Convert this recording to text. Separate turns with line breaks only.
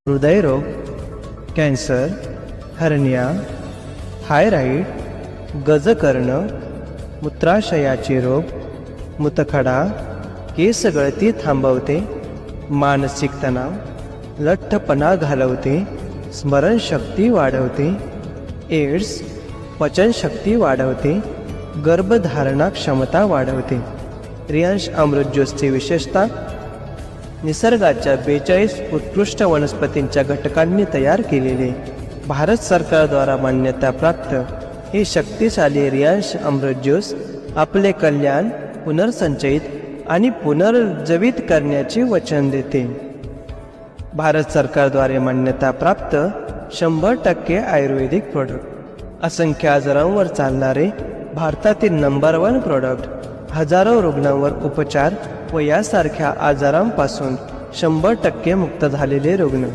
हृदयरोग, cancer, hernia, thyroid, गजकर्ण, मूत्राशयाचे रोग, मूतखडा, केस गळती थांबवते, मानसिक तणाव, लठ्ठपणा घालवते, स्मरणशक्ती वाढवते, एड्स, पचनशक्ती वाढवते, गर्भधारणा क्षमता वाढवते. रियांश अमृत ज्यूसची विशेषता: निसर्गाच्या 42 उत्कृष्ट वनस्पतींच्या घटकांनी तयार केलेले, भारत सरकारद्वारा मान्यताप्राप्त हे शक्तिशाली रियांश अमृत ज्यूस आपले कल्याण पुनर्संचयित आणि पुनर्जीवित करण्याचे वचन देते. भारत सरकारद्वारे मान्यताप्राप्त 100% आयुर्वेदिक प्रोडक्ट, असंख्य आजारांवर चालणारे भारतातील नंबर 1 प्रोडक्ट, हजारो रुग्णांवर उपचार व यासारख्या आजारांपासून 100% मुक्त झालेले रुग्ण.